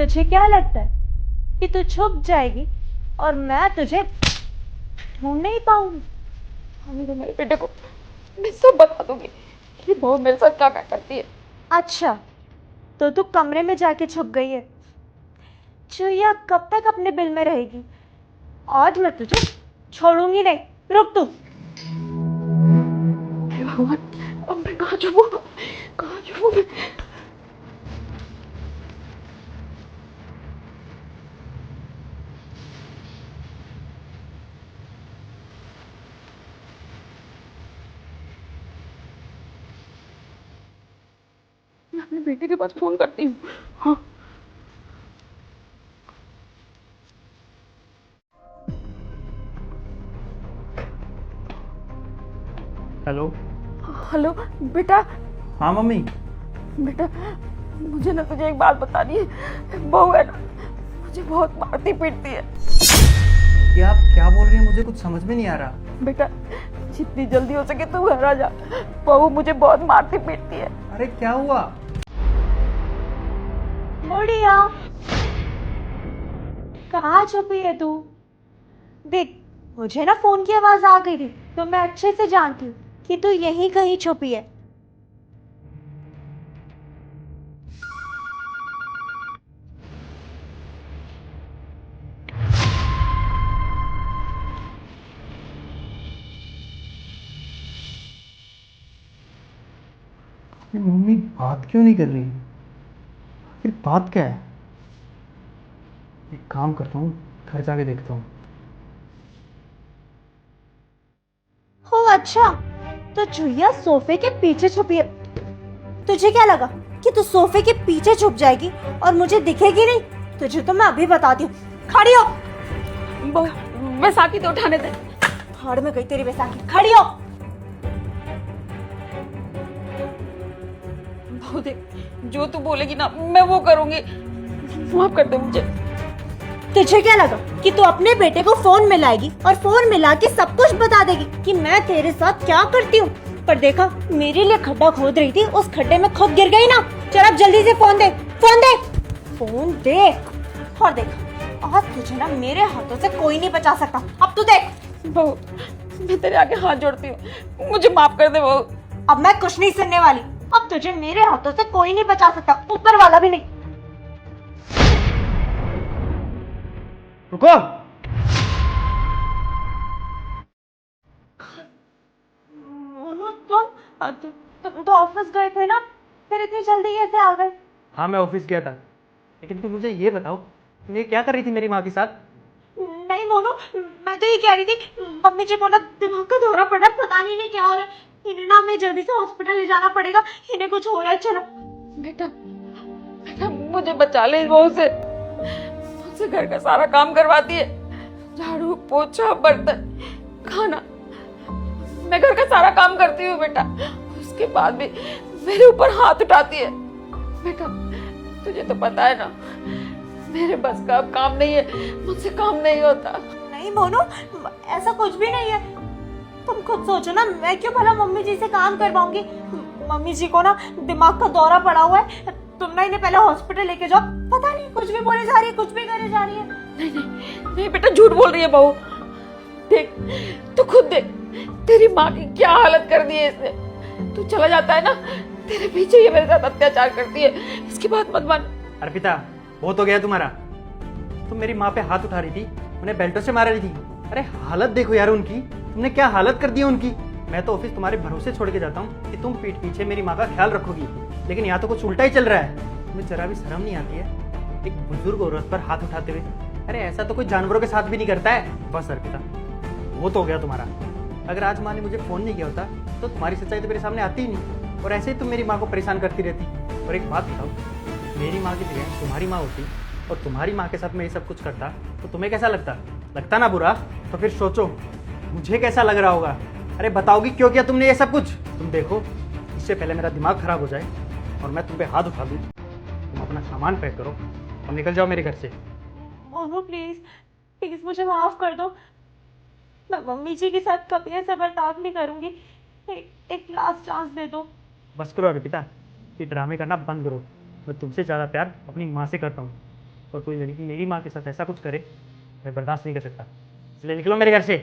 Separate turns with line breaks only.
तुझे क्या लगता है कि तू छुप जाएगी और मैं तुझे ढूंढ नहीं पाऊंगी?
मम्मी तो मेरे बेटे को मैं सब बता दूंगी कि बहू मेरे साथ क्या क्या करती है।
अच्छा, तो तू कमरे में जाके छुप गई है। चुईया कब तक अपने बिल में रहेगी? आज मैं तुझे छोड़ूंगी नहीं। रुक तू।
हे भगवान, अब मैं कहाँ छुपूं? कहाँ छुपूं मैं? मैं अपने बेटे के पास फोन करती हूँ। हाँ।
हेलो।
हेलो बेटा।
हाँ मम्मी।
बेटा मुझे ना तुझे एक बात बतानी है। बहू है ना, मुझे बहुत मारती पीटती है।
ये आप क्या बोल रही हैं? मुझे कुछ समझ में नहीं आ रहा।
बेटा जितनी जल्दी हो सके तू घर आ जा। बहू मुझे बहुत मारती पीटती है।
अरे क्या हुआ?
बुढ़िया, कहाँ छुपी है तू? देख, मुझे ना फोन की आवाज आ गई थी, तो मैं अच्छे से जानती हूँ कि तू यहीं कहीं छुपी है।
ये मम्मी बात क्यों नहीं कर रही? फिर बात क्या है? एक काम करता हूँ, घर जाके देखता हूँ।
हो अच्छा, तो चुईया सोफे के पीछे छुपी है। तुझे क्या लगा कि तू सोफे के पीछे छुप जाएगी और मुझे दिखेगी नहीं? तुझे तो मैं अभी बताती हूँ। खड़ी हो।
बहू बैसाखी तो उठाने दे।
भाड़ में गई तेरी बैसाखी। खड़ी हो।
बहू देख, जो तू बोलेगी ना मैं वो करूंगी। माफ कर दे मुझे।
तुझे क्या लगा कि तू अपने बेटे को फोन मिलाएगी और फोन मिला के सब कुछ बता देगी कि मैं तेरे साथ क्या करती हूँ? पर देखा, मेरे लिए खड्डा खोद रही थी, उस खड्डे में खुद गिर गई ना। चल अब जल्दी से फोन दे। फोन दे। फोन दे। और देख, आज तुझे ना मेरे हाथों से कोई नहीं बचा सकता। अब तू देख।
बहू मैं तेरे आगे हाथ जोड़ती हूँ, मुझे माफ कर दे बहू।
अब मैं कुछ नहीं सुनने वाली। अब तुझे मेरे हाथों से कोई नहीं बचा सकता, ऊपर वाला भी नहीं।
रुको।
तुम तो ऑफिस गए थे ना, फिर इतनी जल्दी कैसे आ गए?
हाँ मैं ऑफिस गया था, लेकिन तुम मुझे ये बताओ, तुम ये क्या कर रही थी मेरी माँ के साथ?
नहीं मोनू, मैं तो ये कह रही थी, मम्मी जी बोला दिमाग का दौरा पड़ा, पता नहीं क्या हो रहा है। इन्हें ना हमें जल्दी से हॉस्पिटल ले जाना पड़ेगा, इन्हें कुछ हो रहा है। चलो।
बेटा बेटा मुझे बचा ले इस बहू से। मुझसे घर का सारा काम करवाती है, झाड़ू पोछा बर्तन खाना। मैं घर का सारा काम करती हूँ बेटा, उसके बाद भी मेरे ऊपर हाथ उठाती है। बेटा तुझे तो पता है ना, मेरे बस का अब काम नहीं है, मुझसे काम नहीं होता।
नहीं मोनू, ऐसा कुछ भी नहीं है। तुम खुद सोचो ना, मैं क्यों भला मम्मी जी से काम करवाऊंगी? मम्मी जी को ना दिमाग का दौरा पड़ा हुआ है। तुम ना इन्हें पहले हॉस्पिटल लेके जाओ। पता नहीं कुछ भी बोले जा रही है, कुछ भी करे जा रही है।
नहीं बेटा, झूठ बोल रही है बहू। देख तू खुद देख, तेरी माँ की क्या हालत कर दी है इसने। तू चला जाता है ना, तेरे पीछे ये मेरे साथ अत्याचार करती है। इसकी बात मत मान।
अर्पिता, बहुत हो गया तुम्हारा। तुम मेरी माँ पे हाथ उठा रही थी, उन्हें बेल्टों से मार रही थी। अरे हालत देखो यार उनकी, तुमने क्या हालत कर दी है उनकी। मैं तो ऑफिस तुम्हारे भरोसे छोड़ के जाता हूँ कि तुम पीठ पीछे मेरी माँ का ख्याल रखोगी, लेकिन यहाँ तो कुछ उल्टा ही चल रहा है। तुम्हें जरा भी शर्म नहीं आती है एक बुजुर्ग औरत पर हाथ उठाते हुए? अरे ऐसा तो कोई जानवरों के साथ भी नहीं करता है। बस अर्पिता, वो तो हो गया तुम्हारा। अगर आज माँ ने मुझे फोन नहीं किया होता तो तुम्हारी सच्चाई तो मेरे सामने आती ही नहीं, और ऐसे ही तुम मेरी माँ को परेशान करती रहती। और एक बात बताओ, मेरी माँ की जगह तुम्हारी माँ होती और तुम्हारी माँ के साथ मैं ये सब कुछ करता तो तुम्हें कैसा लगता? लगता ना बुरा? तो फिर सोचो मुझे कैसा लग रहा होगा। अरे बताओगी क्यों किया तुमने ये सब कुछ? तुम देखो, इससे पहले मेरा दिमाग खराब हो जाए और मैं तुम पे हाथ उठा दूँ। तुम अपना सामान पैक करो और निकल जाओ मेरे घर से।
मोनू प्लीज, प्लीज मुझे माफ कर दो। मैं मम्मी जी के साथ कभी ऐसा बर्ताव नहीं करूंगी। एक लास्ट चांस दे दो।
बस करो अर्पिता, ये ड्रामे करना बंद करो। मैं तुमसे ज़्यादा प्यार अपनी माँ से करता हूँ। और कोई लड़की मेरी माँ के साथ ऐसा कुछ करे मैं बर्दाश्त नहीं कर सकता, इसलिए निकलो मेरे घर से।